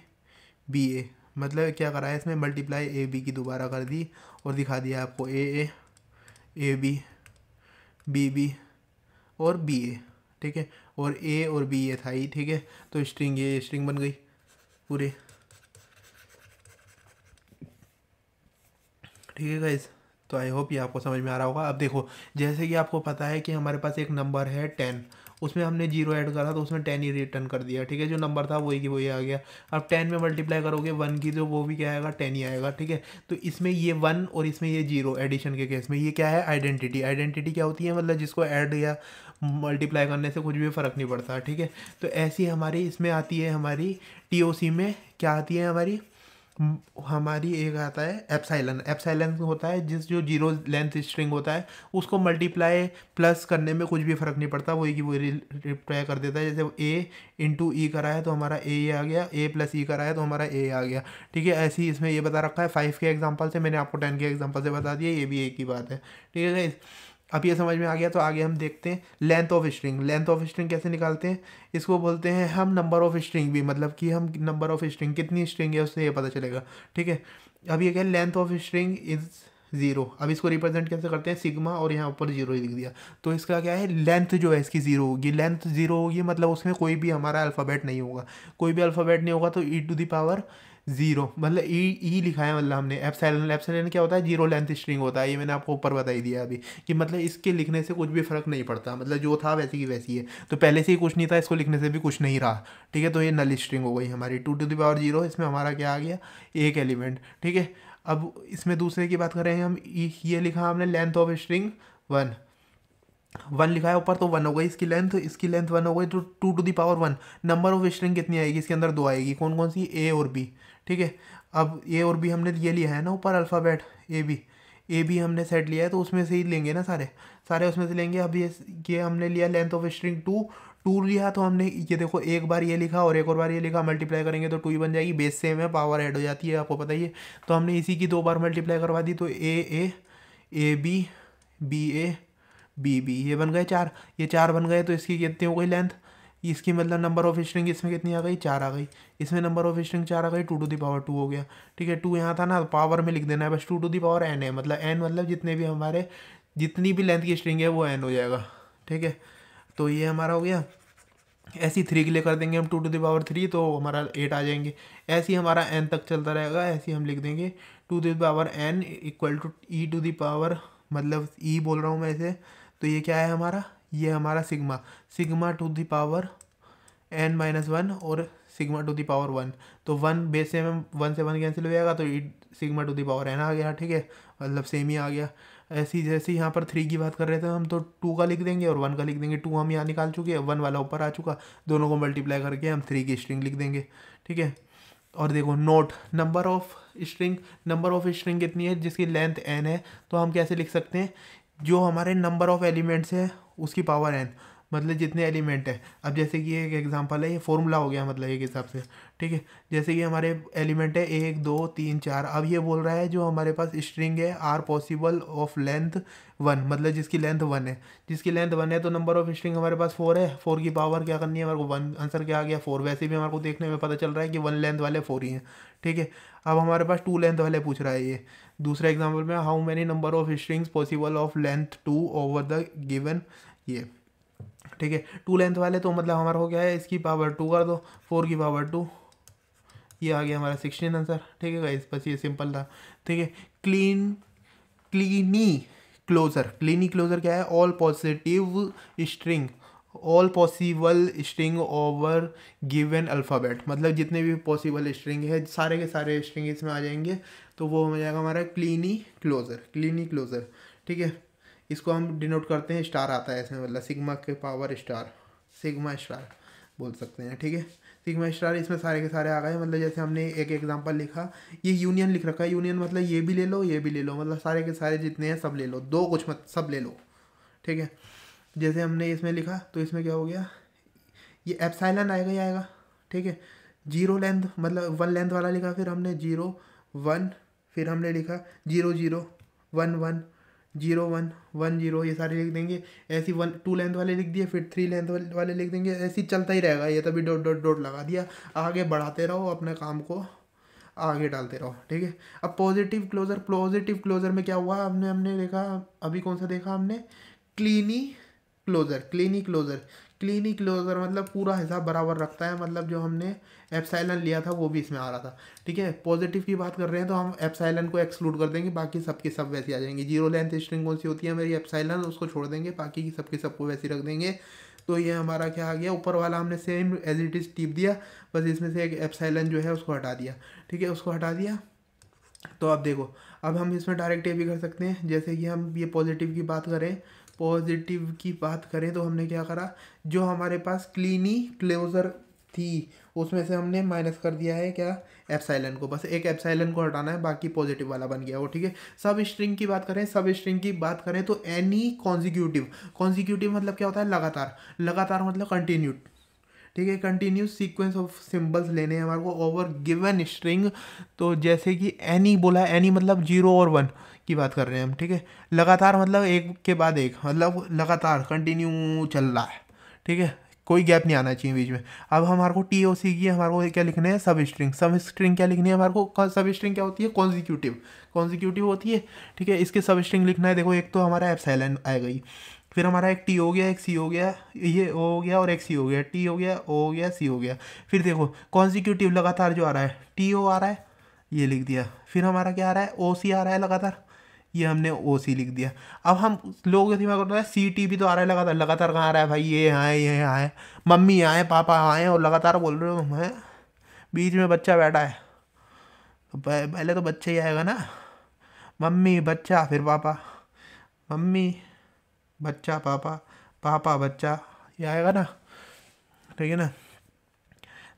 BA। मतलब क्या करा है इसमें, मल्टीप्लाई AB की दोबारा कर दी, और दिखा दिया आपको AA, AB, BB और BA, ठीक है। और A और B ये था ही, ठीक है। तो स्ट्रिंग, ये स्ट्रिंग बन गई पूरे, ठीक है गाइस। तो आई होप ये आपको समझ में आ रहा होगा। अब देखो, जैसे कि आपको पता है कि हमारे पास एक नंबर है 10, उसमें हमने 0 ऐड करा तो उसमें 10 ही रिटर्न कर दिया, ठीक है। जो नंबर था वही की वही आ गया। अब 10 में मल्टीप्लाई करोगे 1 की, तो वो भी क्या आएगा, 10 ही आएगा, ठीक है। तो इसमें ये 1 और इसमें ये 0 एडिशन के केस में, ये क्या है, आइडेंटिटी। आइडेंटिटी क्या होती है, मतलब जिसको ऐड या मल्टीप्लाई करने से कुछ भी फ़र्क नहीं पड़ता, ठीक है। तो ऐसी हमारी इसमें आती है, हमारी TOC में क्या आती है, हमारी एक आता है एप्साइलन। एप्साइलन होता है जिस जो जीरो लेंथ स्ट्रिंग होता है, उसको मल्टीप्लाई प्लस करने में कुछ भी फ़र्क नहीं पड़ता, वही की वही रिप्लाई कर देता है। जैसे A × E करा है तो हमारा A आ गया, A + E करा है तो हमारा A आ गया, ठीक है। ऐसे ही इसमें ये बता रखा है 5 के एग्जांपल से, मैंने आपको 10 के एग्जांपल से बता दिया, ये भी एक ही बात है, ठीक है गाइस। अब ये समझ में आ गया, तो आगे हम देखते हैं length of string. Length of string कैसे निकालते हैं, इसको बोलते हैं हम नंबर ऑफ स्ट्रिंग भी, मतलब कि हम नंबर ऑफ स्ट्रिंग कितनी स्ट्रिंग है उससे ये पता चलेगा, ठीक है। अब ये क्या है, लेंथ ऑफ स्ट्रिंग इज 0। अब इसको रिप्रेजेंट कैसे करते हैं, सिग्मा, और यहाँ ऊपर 0 ही लिख दिया। तो इसका क्या है, लेंथ जो है इसकी 0 होगी, लेंथ 0 होगी, मतलब उसमें कोई भी हमारा अल्फ़ाबेट नहीं होगा, कोई भी अल्फ़ाबेट नहीं होगा, तो E⁻0, मतलब ई लिखा है, मतलब हमने एप्सिलॉन। एप्सिलॉन क्या होता है, 0 लेंथ स्ट्रिंग होता है, ये मैंने आपको ऊपर बता ही दिया अभी, कि मतलब इसके लिखने से कुछ भी फ़र्क नहीं पड़ता, मतलब जो था वैसी की वैसी है। तो पहले से ही कुछ नहीं था, इसको लिखने से भी कुछ नहीं रहा, ठीक है। तो ये नल स्ट्रिंग हो गई हमारी 2⁻0। इसमें हमारा क्या आ गया, एक एलिमेंट, ठीक है। अब इसमें दूसरे की बात करें हम, ये लिखा हमने लेंथ ऑफ स्ट्रिंग 1 लिखा है ऊपर, तो 1 हो गई इसकी लेंथ 1 हो गई, तो 2⁻1 नंबर ऑफ स्ट्रिंग कितनी आएगी, इसके अंदर 2 आएगी, कौन कौन सी, A और B, ठीक है। अब A और B हमने ये लिया है ना ऊपर अल्फ़ाबेट, ए बी हमने सेट लिया है, तो उसमें से ही लेंगे ना, सारे सारे उसमें से लेंगे। अब ये हमने लिया लेंथ ऑफ स्ट्रिंग 2 लिया, तो हमने ये देखो एक बार ये लिखा और एक और बार ये लिखा, मल्टीप्लाई करेंगे तो 2 ही बन जाएगी, बेस सेम है, पावर ऐड हो जाती है, आपको पता ही है। तो हमने इसी की 2 बार मल्टीप्लाई करवा दी, तो A ये बन गए 4, ये 4 बन गए, तो इसकी कितनी हो गई लेंथ, इसकी मतलब नंबर ऑफ स्ट्रिंग इसमें कितनी आ गई, 4 आ गई। इसमें नंबर ऑफ स्ट्रिंग 4 आ गई, 2⁻2 हो गया, ठीक है। 2 यहाँ था ना, पावर में लिख देना है बस, 2⁻n है, मतलब n मतलब जितने भी हमारे जितनी भी लेंथ की स्ट्रिंग है वो n हो जाएगा, ठीक है। तो ये हमारा हो गया। ऐसी 3 के लिए कर देंगे हम 2⁻3, तो हमारा 8 आ जाएंगे। ऐसे ही हमारा n तक चलता रहेगा, ऐसे ही हम लिख देंगे 2⁻n = E⁻, मतलब E बोल रहा हूँ मैं इसे। तो ये क्या है हमारा, ये हमारा सिग्मा n-1 और σ⁻1। तो 1 बेस से 1 से 1 कैंसिल हो जाएगा, तो σ⁻n आ गया, ठीक है, मतलब सेम ही आ गया। ऐसी जैसे यहाँ पर 3 की बात कर रहे थे हम, तो 2 का लिख देंगे और 1 का लिख देंगे। 2 हम यहाँ निकाल चुके हैं, 1 वाला ऊपर आ चुका, दोनों को मल्टीप्लाई करके हम 3 की स्ट्रिंग लिख देंगे, ठीक है। और देखो नोट, नंबर ऑफ स्ट्रिंग कितनी है, जिसकी लेंथ n है, तो हम कैसे लिख सकते हैं, जो हमारे नंबर ऑफ एलिमेंट्स है उसकी पावर n, मतलब जितने एलिमेंट है। अब जैसे कि एक एग्जांपल है, ये फॉर्मूला हो गया मतलब एक हिसाब से, ठीक है। जैसे कि हमारे एलिमेंट है 1 2 3 4। अब ये बोल रहा है जो हमारे पास स्ट्रिंग है आर पॉसिबल ऑफ लेंथ 1, मतलब जिसकी लेंथ 1 है, जिसकी लेंथ 1 है तो नंबर ऑफ स्ट्रिंग हमारे पास 4 है। 4 की पावर क्या करनी है हमारे को 1, आंसर क्या आ गया 4। वैसे भी हमारे को देखने में पता चल रहा है कि 1 लेंथ वाले 4 ही हैं, ठीक है। अब हमारे पास 2 लेंथ वाले पूछ रहा है ये दूसरा एग्जाम्पल में, how many number of strings possible of length 2 over the given ये, ठीक है। 2 लेंथ वाले तो मतलब हमारे को क्या है, इसकी पावर 2 कर दो, 4 की पावर 2, ये आ गया हमारा 16 आंसर, ठीक है गाइस। बस ये सिंपल था, ठीक है। क्लीनी क्लोजर, क्लीनी क्लोजर क्या है, all positive string, all possible string over given alphabet, मतलब जितने भी पॉसिबल स्ट्रिंग है सारे के सारे स्ट्रिंग इसमें आ जाएंगे, तो वो हो जाएगा हमारा क्लीनी क्लोजर, क्लीनी क्लोजर, ठीक है। इसको हम डिनोट करते हैं, स्टार आता है इसमें, मतलब सिग्मा के पावर स्टार, सिग्मा स्टार बोल सकते हैं, ठीक है। सिग्मा स्टार इसमें सारे के सारे आ गए, मतलब जैसे हमने एक एग्जांपल लिखा, ये यूनियन लिख रखा है, यूनियन मतलब ये भी ले लो ये भी ले लो, मतलब सारे के सारे जितने हैं सब ले लो, दो कुछ मत सब ले लो, ठीक है। जैसे हमने इसमें लिखा तो इसमें क्या हो गया, ये एप्सिलॉन आएगा ही आएगा, ठीक है। 0 लेंथ मतलब 1 लेंथ वाला लिखा, फिर हमने 0 1, फिर हमने लिखा 0 0 1 1 0 1 1 0, ये सारे लिख देंगे। ऐसी 1 2 लेंथ वाले लिख दिए, फिर 3 लेंथ वाले लिख देंगे, ऐसे ही चलता ही रहेगा ये, तभी डॉट डॉट डॉट लगा दिया, आगे बढ़ाते रहो अपने काम को, आगे डालते रहो, ठीक है। अब पॉजिटिव क्लोजर, पॉजिटिव क्लोजर में क्या हुआ, हमने हमने देखा, अभी कौन सा देखा हमने, clini closure, clini closure, clini closure मतलब पूरा हिसाब बराबर रखता है, मतलब जो हमने एप्सिलॉन लिया था वो भी इसमें आ रहा था, ठीक है। पॉजिटिव की बात कर रहे हैं तो हम एप्सिलॉन को एक्सक्लूड कर देंगे, बाकी सबके सब वैसे आ जाएंगे। 0 लेंथ स्ट्रिंग कौन सी होती है मेरी, एप्सिलॉन, उसको छोड़ देंगे, बाकी की सबके सबको वैसे रख देंगे। तो ये हमारा क्या आ गया, ऊपर वाला हमने same as it is tip दिया, बस इसमें से एक एप्सिलॉन जो है उसको हटा दिया, ठीक है, उसको हटा दिया। तो अब देखो, अब हम इसमें डायरेक्ट ये भी कर सकते हैं, जैसे कि हम ये पॉजिटिव की बात करें, पॉजिटिव की बात करें तो हमने क्या करा, जो हमारे पास क्लीनी क्लोजर थी उसमें से हमने माइनस कर दिया है क्या, एप्सिलॉन को, बस एक एप्सिलॉन को हटाना है, बाकी पॉजिटिव वाला बन गया वो, ठीक है। सब स्ट्रिंग की बात करें, सब स्ट्रिंग की बात करें तो एनी कॉन्जिक्यूटिव, कॉन्जिक्यूटिव मतलब क्या होता है, लगातार, लगातार मतलब कंटिन्यूड, ठीक है। कंटिन्यूस सीक्वेंस ऑफ सिंबल्स लेने हैं हमारे को ओवर गिवन स्ट्रिंग, तो जैसे कि एनी बोला है, एनी मतलब 0 और 1 की बात कर रहे हैं हम, ठीक है। लगातार मतलब एक के बाद एक, मतलब लगातार कंटिन्यू चल रहा है, ठीक है, कोई गैप नहीं आना चाहिए बीच में। अब हमारे को टी ओ सी की हमारे को क्या लिखना है, सब स्ट्रिंग, सब स्ट्रिंग क्या लिखनी है हमारे को, सब स्ट्रिंग क्या होती है, कॉन्जिक्यूटिव, कॉन्जिक्यूटिव होती है, ठीक है। इसके सब स्ट्रिंग लिखना है, देखो एक तो हमारा एप्सिलॉन आएगा ही, फिर हमारा एक टी हो गया, एक सी हो गया, ये ओ हो गया और एक सी हो गया, टी हो गया, ओ हो गया, सी हो गया। फिर देखो कॉन्जिक्यूटिव लगातार जो आ रहा है, टी ओ आ रहा है, ये लिख दिया, फिर हमारा क्या आ रहा है, ओ सी आ रहा है लगातार, ये हमने ओ सी लिख दिया। अब हम लोगों के दिमाग में होता है सी टी भी तो आ रहा है लगातार, लगातार कहाँ आ रहा है भाई, ये आए ये आए, मम्मी आए पापा आए और लगातार बोल रहे हो मैं, बीच में बच्चा बैठा है, तो पहले तो बच्चा ही आएगा ना, मम्मी बच्चा फिर पापा, मम्मी बच्चा पापा, पापा बच्चा, ये आएगा ना, ठीक है ना।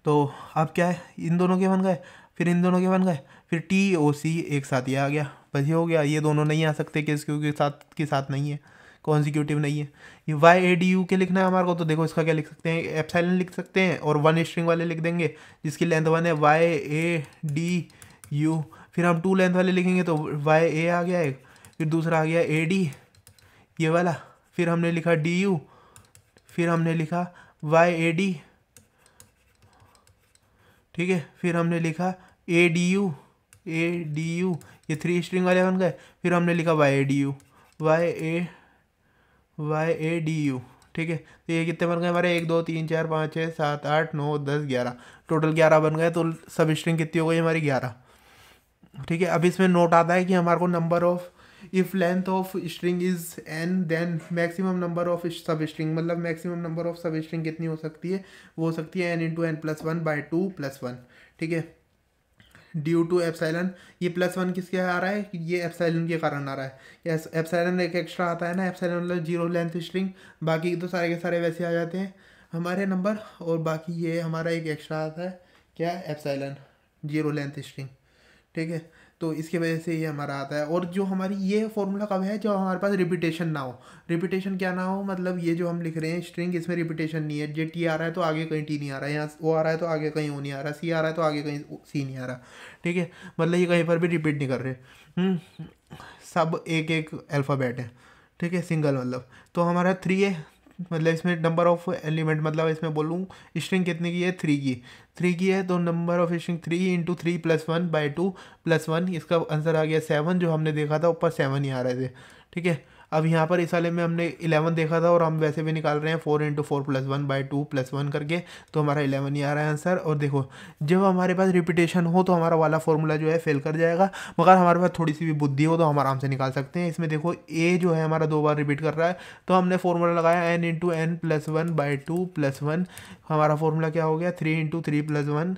तो अब क्या है, इन दोनों के बन गए, फिर इन दोनों के बन गए, फिर टी ओ सी एक साथ ये आ गया, बस ये हो गया। ये दोनों नहीं आ सकते किस, क्योंकि साथ के साथ नहीं है, कॉन्जिक्यूटिव नहीं है। ये वाई ए डी यू के लिखना है हमारे को, तो देखो इसका क्या लिख सकते हैं, एप्सिलॉन लिख सकते हैं और 1 स्ट्रिंग वाले लिख देंगे जिसकी लेंथ 1 है, वाई ए डी यू। फिर हम 2 लेंथ वाले लिखेंगे तो वाई ए आ गया एक, फिर दूसरा आ गया ए डी ये वाला, फिर हमने लिखा डी यू, फिर हमने लिखा वाई ए डी, ठीक है, फिर हमने लिखा A D U, A D U, ये 3 स्ट्रिंग वाले बन गए। फिर हमने लिखा Y A D U, Y A D U, ठीक है। तो ये कितने बन गए हमारे, 1 2 3 4 5 6 7 8 9 10 11, टोटल 11 बन गए। तो सब स्ट्रिंग कितनी हो गई हमारी, 11, ठीक है। अब इसमें नोट आता है कि हमारे को number of, if length of string is n then maximum number of substring, मतलब maximum number of substring कितनी हो सकती है, वो हो सकती है n into N plus 1 by 2 plus 1, ठीक है, ड्यू टू एप्सिलॉन। ये प्लस 1 किसके आ रहा है, ये एप्सिलॉन के कारण आ रहा है, यस एप्सिलॉन एक एक्स्ट्रा आता है ना, एप्सिलॉन मतलब 0 लेंथ स्ट्रिंग, बाकी तो सारे के सारे वैसे आ जाते हैं हमारे नंबर, और बाकी ये हमारा एक एक्स्ट्रा आता है क्या, एप्सिलॉन 0 लेंथ स्ट्रिंग, ठीक है। तो इसकी वजह से ये हमारा आता है। और जो हमारी ये फॉर्मूला कब है, जब हमारे पास रिपीटेशन ना हो। रिपीटेशन क्या ना हो, मतलब ये जो हम लिख रहे हैं स्ट्रिंग, इसमें रिपीटेशन नहीं है। जे टी आ रहा है तो आगे कहीं टी नहीं आ रहा है, यहाँ ओ आ रहा है तो आगे कहीं ओ नहीं आ रहा, सी आ रहा है तो आगे कहीं सी नहीं आ रहा, ठीक है। मतलब ये कहीं पर भी रिपीट नहीं कर रहे। सब एक एक अल्फ़ाबेट है, ठीक है, सिंगल मतलब। तो हमारा 3 है, मतलब इसमें नंबर ऑफ एलिमेंट, मतलब इसमें बोलूँ स्ट्रिंग कितने की है, 3 की है। तो number of string 3 into 3 plus 1 by 2 plus 1, इसका आंसर आ गया 7। जो हमने देखा था ऊपर 7 ही आ रहे थे, ठीक है। अब यहाँ पर इस वाले में हमने 11 देखा था और हम वैसे भी निकाल रहे हैं 4 इंटू 4 प्लस 1 बाई 2 प्लस 1 करके, तो हमारा 11 ही आ रहा है आंसर। और देखो जब हमारे पास रिपीटेशन हो तो हमारा वाला फॉर्मूला जो है फेल कर जाएगा, मगर हमारे पास थोड़ी सी भी बुद्धि हो तो हम आराम से निकाल सकते हैं। इसमें देखो ए जो है हमारा 2 बार रिपीट कर रहा है, तो हमने फॉर्मूला लगाया N into N plus 1 by 2 plus 1। हमारा फॉर्मूला क्या हो गया, 3 इंटू 3 प्लस 1,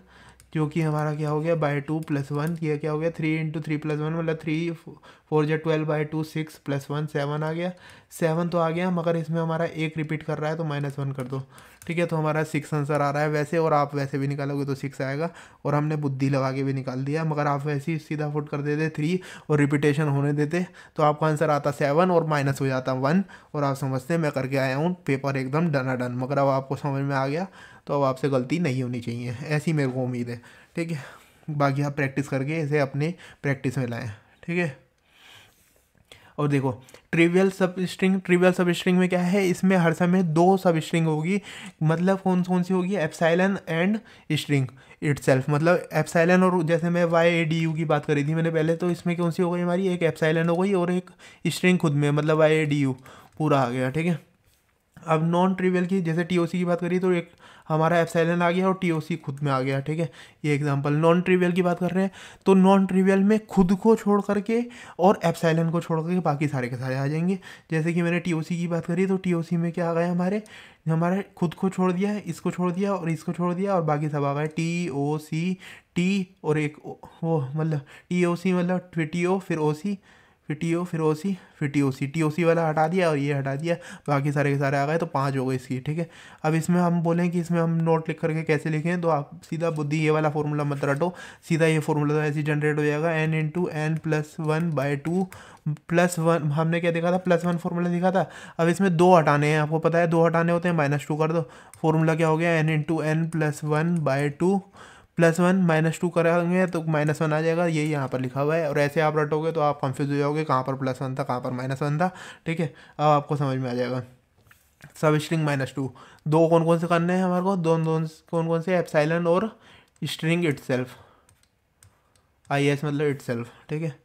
जो कि हमारा क्या हो गया बाई 2 प्लस 1। ये क्या हो गया 3 इंटू 3 प्लस 1, मतलब 3 4 जो 12 बाई 2 6 प्लस 1 7 आ गया। 7 तो आ गया, मगर इसमें हमारा एक रिपीट कर रहा है तो -1 कर दो, ठीक है। तो हमारा 6 आंसर आ रहा है वैसे, और आप वैसे भी निकालोगे तो 6 आएगा। और हमने बुद्धि लगा के भी निकाल दिया, मगर आप वैसे ही सीधा फुट कर देते 3 और रिपीटेशन होने देते तो आपका आंसर आता 7 और माइनस हो जाता 1, और आप समझते मैं करके आया हूँ पेपर एकदम डनाडन। मगर अब आपको समझ में आ गया तो अब आपसे गलती नहीं होनी चाहिए, ऐसी मेरे को उम्मीद है, ठीक है। बाकी आप प्रैक्टिस करके इसे अपने प्रैक्टिस में लाएं, ठीक है। और देखो ट्रिवियल सब स्ट्रिंग में क्या है, इसमें हर समय 2 सब स्ट्रिंग होगी। मतलब कौन कौन सी होगी, एप्सिलॉन एंड स्ट्रिंग इटसेल्फ। मतलब एप्सिलॉन, और जैसे मैं YADU की बात करी थी मैंने पहले, तो इसमें कौन सी हो गई हमारी, एक एप्सिलॉन हो गई और एक स्ट्रिंग खुद में, मतलब YADU पूरा आ गया, ठीक है। अब नॉन ट्रिवियल की, जैसे TOC की बात करी तो एक हमारा एप्सिलॉन आ गया और TOC खुद में आ गया, ठीक है। ये एग्जांपल। नॉन ट्रिवियल की बात कर रहे हैं तो नॉन ट्रिवियल में खुद को छोड़ करके और एप्सिलॉन को छोड़ करके बाकी सारे के सारे आ जाएंगे। जैसे कि मैंने TOC की बात करी तो TOC में क्या आ गया, हमारे खुद को छोड़ दिया, इसको छोड़ दिया और इसको छोड़ दिया, और बाकी सब आ गए TOC T और एक वो, मतलब TOC मतलब फिर TO फिर OC फिर TO फिर OC फिर TOC वाला हटा दिया और ये हटा दिया, बाकी सारे के सारे आ गए, तो 5 हो गए इसकी, ठीक है। अब इसमें हम बोलें कि इसमें हम नोट लिख करके कैसे लिखें, तो आप सीधा बुद्धि ये वाला फॉर्मूला मत रटो, सीधा ये फॉर्मूला तो ऐसे जनरेट हो जाएगा n into N plus 1 by 2 plus 1। हमने क्या देखा था, +1 फॉर्मूला दिखा था। अब इसमें 2 हटाने हैं, आपको पता है 2 हटाने होते हैं, -2 कर दो। फॉर्मूला क्या हो गया, n into N plus 1 by 2 plus 1 -2 करेंगे तो -1 आ जाएगा, ये यहाँ पर लिखा हुआ है। और ऐसे आप रटोगे तो आप कंफ्यूज हो जाओगे, कहाँ पर +1 था कहाँ पर -1 था, ठीक है। अब आपको समझ में आ जाएगा। सब स्ट्रिंग -2, 2 कौन कौन से करने हैं हमारे को, दोनों कौन कौन से, एप्सिलॉन और स्ट्रिंग इटसेल्फ, IS मतलब इटसेल्फ, ठीक है।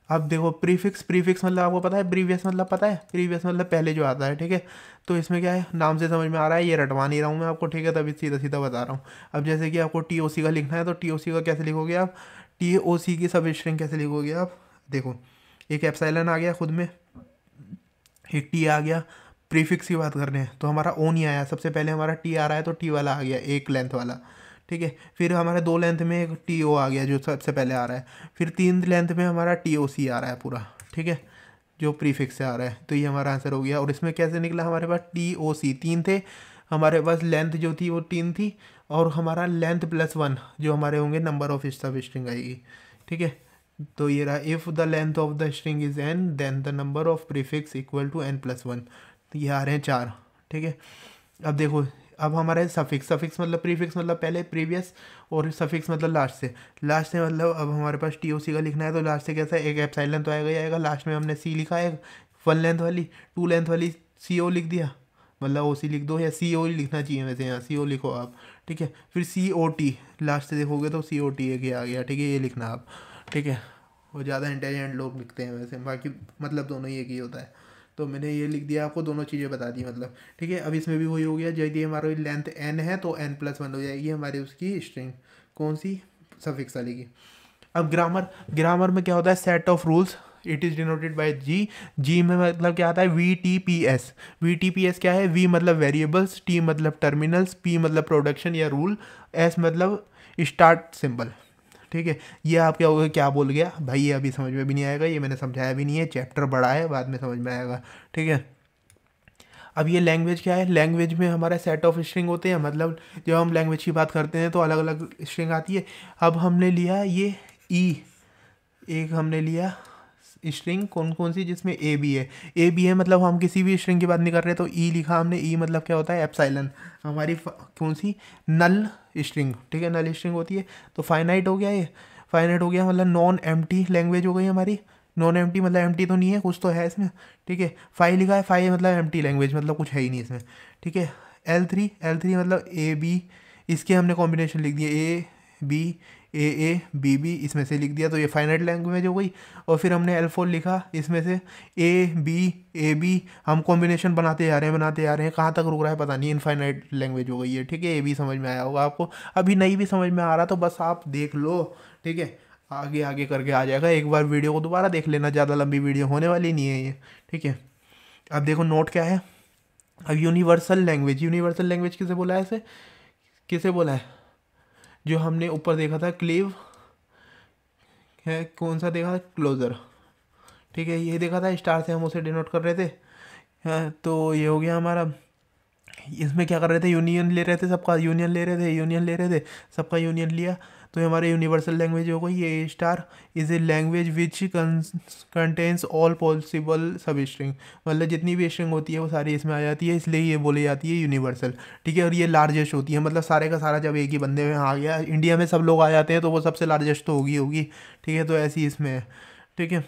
अब देखो प्रीफिक्स मतलब आपको पता है, प्रीवियस मतलब पता है, प्रीवियस मतलब पहले जो आता है, ठीक है। तो इसमें क्या है, नाम से समझ में आ रहा है, ये रटवा नहीं रहा हूँ मैं आपको, ठीक है, तभी सीधा सीधा बता रहा हूँ। अब जैसे कि आपको TOC का लिखना है तो TOC का कैसे लिखोगे आप, TOC की सब स्ट्रिंग कैसे लिखोगे आप, देखो एक एप्सिलॉन आ गया खुद में, एक T आ गया। प्रीफिक्स की बात कर रहे हैं तो हमारा O नहीं आया, सबसे पहले हमारा T आ रहा है तो T वाला आ गया, एक लेंथ वाला, ठीक है। फिर हमारे 2 लेंथ में एक TO आ गया जो सबसे पहले आ रहा है। फिर 3 लेंथ में हमारा TOC आ रहा है पूरा, ठीक है, जो प्रीफिक्स से आ रहा है। तो ये हमारा आंसर हो गया। और इसमें कैसे निकला, हमारे पास TOC 3 थे, हमारे पास लेंथ जो थी वो 3 थी, और हमारा लेंथ +1 जो हमारे होंगे नंबर ऑफ सब स्ट्रिंग आएगी, ठीक है। तो ये रहा, if the length of the string is n then the number of prefix equal to n+1। तो ये आ रहे हैं 4, ठीक है। अब देखो, अब हमारे सफिक्स मतलब प्रीफिक्स मतलब पहले प्रीवियस, और सफिक्स मतलब लास्ट से मतलब अब हमारे पास TOC का लिखना है तो लास्ट से कैसा है, एक एप्सिलॉन तो आएगा ही आएगा। लास्ट में हमने C लिखा है, 1 लेंथ वाली, 2 लेंथ वाली CO लिख दिया, मतलब OC लिख दो, या CO ही लिखना चाहिए वैसे, यहाँ CO लिखो आप, ठीक है। फिर COT लास्ट से देखोगे तो COT एक ही आ गया, ठीक है, ये लिखना आप, ठीक है। वो ज़्यादा इंटेलिजेंट लोग लिखते हैं वैसे, बाकी मतलब दोनों ही एक ही होता है। तो मैंने ये लिख दिया, आपको दोनों चीज़ें बता दी, मतलब ठीक है। अब इसमें भी वही हो गया, यदि हमारी लेंथ n है तो n+1 हो जाएगी हमारी उसकी स्ट्रिंग, कौन सी, सफिक्स वाली की। अब ग्रामर में क्या होता है, set of rules, it is denoted by G में मतलब क्या आता है, VTPS क्या है, V मतलब वेरिएबल्स, T मतलब टर्मिनल्स, P मतलब प्रोडक्शन या रूल, S मतलब स्टार्ट सिंबल, ठीक है। ये आप क्या होगा, क्या बोल गया भाई, ये अभी समझ में भी नहीं आएगा, ये मैंने समझाया भी नहीं है, चैप्टर बड़ा है, बाद में समझ में आएगा, ठीक है। अब ये लैंग्वेज क्या है, लैंग्वेज में हमारा सेट ऑफ स्ट्रिंग होते हैं, मतलब जब हम लैंग्वेज की बात करते हैं तो अलग अलग स्ट्रिंग आती है। अब हमने लिया ये एक हमने लिया स्ट्रिंग कौन कौन सी जिसमें ए बी है, ए बी है मतलब हम किसी भी स्ट्रिंग की बात नहीं कर रहे, तो ई लिखा हमने, ई मतलब क्या होता है एप्सिलॉन, हमारी कौन सी नल स्ट्रिंग, ठीक है नल स्ट्रिंग होती है। तो फाइनाइट हो गया, ये फाइनाइट हो गया मतलब नॉन एम्प्टी लैंग्वेज हो गई हमारी, नॉन एम्प्टी मतलब एम्प्टी तो नहीं है, कुछ तो है इसमें, ठीक है। फाइव लिखा है, फाइव मतलब एम्प्टी लैंग्वेज मतलब कुछ है ही नहीं इसमें, ठीक है। एल थ्री मतलब ए बी, इसके हमने कॉम्बिनेशन लिख दिया A B A B B, इसमें से लिख दिया, तो ये फाइनाइट लैंग्वेज हो गई। और फिर हमने L4 लिखा, इसमें से ए बी हम कॉम्बिनेशन बनाते जा रहे हैं बनाते जा रहे हैं, कहाँ तक रुक रहा है पता नहीं, इनफाइनाइट लैंग्वेज हो गई है, ठीक है। ए बी समझ में आया होगा आपको, अभी नहीं भी समझ में आ रहा तो बस आप देख लो, ठीक है। आगे आगे करके आ जाएगा, एक बार वीडियो को दोबारा देख लेना, ज़्यादा लंबी वीडियो होने वाली नहीं है ये, ठीक है। अब देखो नोट क्या है, अब यूनिवर्सल लैंग्वेज, यूनिवर्सल लैंग्वेज किसे बोला है, इसे किसे बोला है, जो हमने ऊपर देखा था क्लीव है, कौन सा देखा था क्लोजर, ठीक है। ये देखा था स्टार से हम उसे डिनोट कर रहे थे, हाँ, तो ये हो गया हमारा। इसमें क्या कर रहे थे, यूनियन ले रहे थे, सबका यूनियन ले रहे थे, यूनियन ले रहे थे, सबका यूनियन लिया, तो ये हमारे यूनिवर्सल लैंग्वेज हो गई। ये star is a language which contains all possible सब स्ट्रिंग, मतलब जितनी भी स्ट्रिंग होती है वो सारी इसमें आ जाती है, इसलिए ये बोली जाती है यूनिवर्सल, ठीक है। और ये लार्जेस्ट होती है, मतलब सारे का सारा जब एक ही बंदे में आ गया, इंडिया में सब लोग आ जाते हैं तो वो सबसे लार्जेस्ट तो होगी होगी, ठीक है। तो ऐसी इसमें है, ठीक है।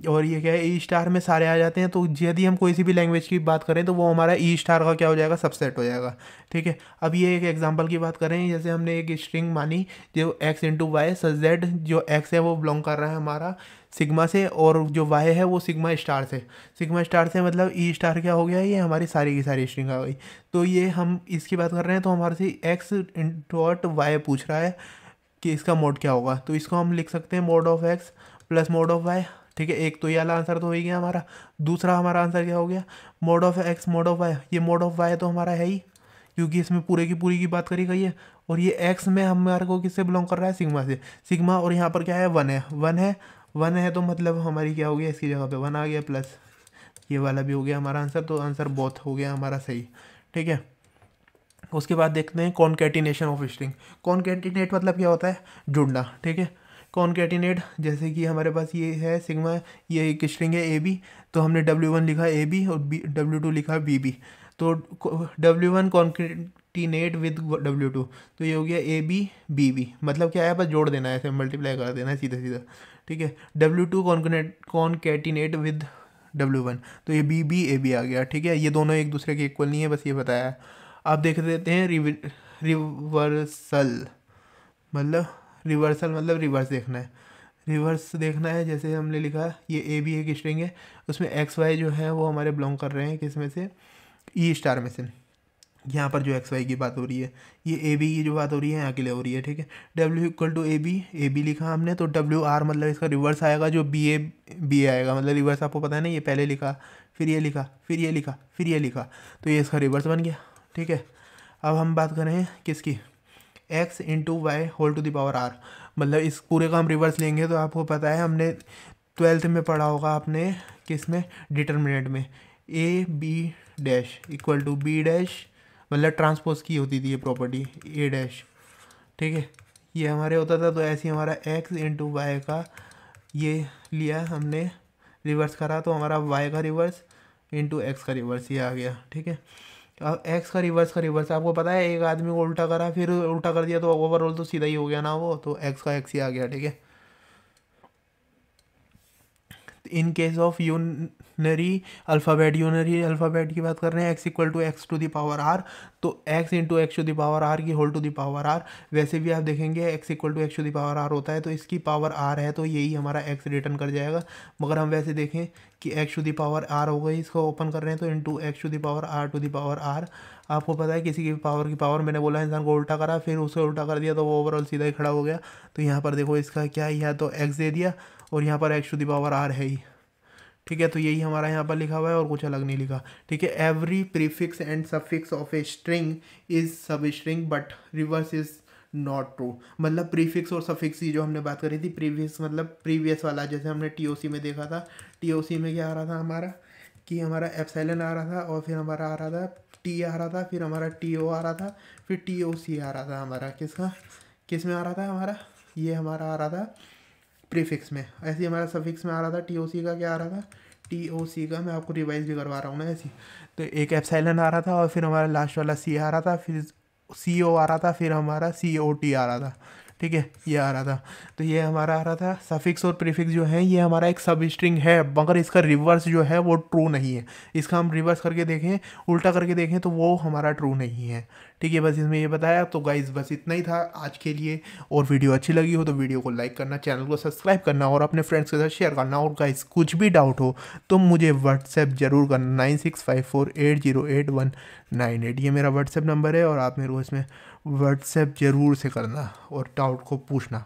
और ये क्या है, ई स्टार में सारे आ जाते हैं, तो यदि हम कोई सी भी लैंग्वेज की बात करें तो वो हमारा ई स्टार का क्या हो जाएगा, सबसेट हो जाएगा, ठीक है। अब ये एक एग्जांपल की बात करें, जैसे हमने एक स्ट्रिंग मानी जो X into Y such that, जो एक्स है वो बिलोंग कर रहा है हमारा सिग्मा से, और जो वाई है वो सिग्मा स्टार से, सिग्मा स्टार से मतलब ई स्टार क्या हो गया, ये हमारी सारी की सारी स्ट्रिंग आ गई। तो ये हम इसकी बात कर रहे हैं, तो हमारे से एक्स डॉट वाई पूछ रहा है कि इसका मोड क्या होगा, तो इसको हम लिख सकते हैं mod of X plus mod of Y, ठीक है। एक तो ये वाला आंसर तो हो ही गया हमारा, दूसरा हमारा आंसर क्या हो गया, mod of X mod of Y, ये मोड ऑफ वाई तो हमारा है ही, क्योंकि इसमें पूरी की बात करी गई है। और ये एक्स में हमारे को किससे बिलोंग कर रहा है, सिग्मा से, सिग्मा, और यहाँ पर क्या है, वन है, वन है तो मतलब हमारी क्या हो गया, इसकी जगह पे वन आ गया, प्लस ये वाला भी हो गया हमारा आंसर, तो आंसर बोथ हो गया हमारा सही, ठीक है। उसके बाद देखते हैं कॉन्कैटिनेशन ऑफ स्ट्रिंग। कॉन्कैटिनेट मतलब क्या होता है, जुड़ना, ठीक है। कॉन्कैटिनेट जैसे कि हमारे पास ये है सिग्मा, ये एक स्ट्रिंग है ए बी, तो हमने W1 लिखा ए बी और W2 लिखा बी बी, तो W1 कॉन्कैटिनेट विद W2, तो ये हो गया ए बी बी बी, मतलब क्या है, बस जोड़ देना है, ऐसे मल्टीप्लाई कर देना है सीधा सीधा, ठीक है। W2 कॉन्कैटिनेट विद W1, तो ये बी बी ए बी आ गया, ठीक है। ये दोनों एक दूसरे के इक्वल नहीं है, बस ये बताया है। आप देख देते हैं रिवर्सल, मतलब रिवर्सल मतलब रिवर्स देखना है, रिवर्स देखना है, जैसे हमने लिखा ये ए बी एक स्ट्रिंग है, उसमें एक्स वाई जो है वो हमारे बिलोंग कर रहे हैं किस में से, ई स्टार में से। यहाँ पर जो एक्स वाई की बात हो रही है, ये ए बी की जो बात हो रही है यहाँ के लिए हो रही है, ठीक है। W equal to A B लिखा हमने, तो डब्ल्यू आर मतलब इसका रिवर्स आएगा, जो बी ए आएगा, मतलब रिवर्स आपको पता है ना, ये पहले लिखा फिर ये लिखा फिर ये लिखा फिर ये लिखा, तो ये इसका रिवर्स बन गया, ठीक है। अब हम बात करें किसकी, X into Y whole to the power R, मतलब इस पूरे का हम रिवर्स लेंगे, तो आपको पता है हमने 12th में पढ़ा होगा आपने, किस में, डिटर्मिनेंट में, A B dash equal to B dash, मतलब ट्रांसपोज की होती थी ये प्रॉपर्टी ए डैश, ठीक है। ये हमारे होता था, तो ऐसे ही हमारा एक्स इंटू वाई का ये लिया हमने, रिवर्स करा, तो हमारा वाई का रिवर्स इंटू एक्स का रिवर्स ये आ गया, ठीक है। अब एक्स का रिवर्स आपको पता है, एक आदमी को उल्टा करा फिर उल्टा कर दिया, तो ओवरऑल तो सीधा ही हो गया ना वो, तो एक्स का एक्स ही आ गया, ठीक है। In case of unary alphabet की बात कर रहे हैं, x equal to x to the power r, तो x into x to the power r की whole to the power r, वैसे भी आप देखेंगे x equal to x to the power r होता है, तो इसकी पावर आर है, तो यही हमारा एक्स रिटर्न कर जाएगा। मगर हम वैसे देखें कि X to the power R हो गई, इसको ओपन कर रहे हैं, तो into x to the power R to the power R, आपको पता है किसी की पावर मैंने बोला इंसान को उल्टा करा फिर उसे उल्टा कर दिया, तो वो ओवरऑल सीधा ही खड़ा हो गया। तो यहाँ पर देखो इसका क्या, यहाँ तो एक्स दे दिया और यहाँ पर X to the power R है ही, ठीक है। तो यही हमारा यहाँ पर लिखा हुआ है और कुछ अलग नहीं लिखा, ठीक है। Every prefix and suffix of a string is सब string but reverse is not true, मतलब प्रीफिक्स और सफिक्स की जो हमने बात करी थी, प्रीवियस मतलब प्रीवियस वाला, जैसे हमने टीओसी में देखा था, टीओसी में क्या आ रहा था हमारा, कि हमारा एप्सिलॉन आ रहा था, और फिर हमारा आ रहा था टी आ रहा था, फिर हमारा टीओ आ रहा था, फिर टीओसी आ रहा था हमारा, किसका किस में आ रहा था हमारा, ये हमारा आ रहा था प्रीफिक्स में, ऐसे ही हमारा सफिक्स में आ रहा था टीओसी का क्या आ रहा था, टीओसी का मैं आपको रिवाइज भी करवा रहा हूँ ना ऐसी। तो एक एप्सिलॉन आ रहा था और फिर हमारा लास्ट वाला सी आ रहा था, फिर सीओ आ रहा था, फिर हमारा सीओटी आ रहा था। ठीक है, ये आ रहा था। तो ये हमारा आ रहा था सफिक्स और प्रीफिक्स जो है ये हमारा एक सब स्ट्रिंग है, मगर इसका रिवर्स जो है वो ट्रू नहीं है। इसका हम रिवर्स करके देखें, उल्टा करके देखें तो वो हमारा ट्रू नहीं है। ठीक है, बस इसमें ये बताया। तो गाइज बस इतना ही था आज के लिए। और वीडियो अच्छी लगी हो तो वीडियो को लाइक करना, चैनल को सब्सक्राइब करना और अपने फ्रेंड्स के साथ शेयर करना। और गाइज कुछ भी डाउट हो तो मुझे व्हाट्सएप जरूर करना, 9654808198, ये मेरा व्हाट्सएप नंबर है और आप मेरे को इसमें व्हाट्सएप ज़रूर से करना और डाउट को पूछना।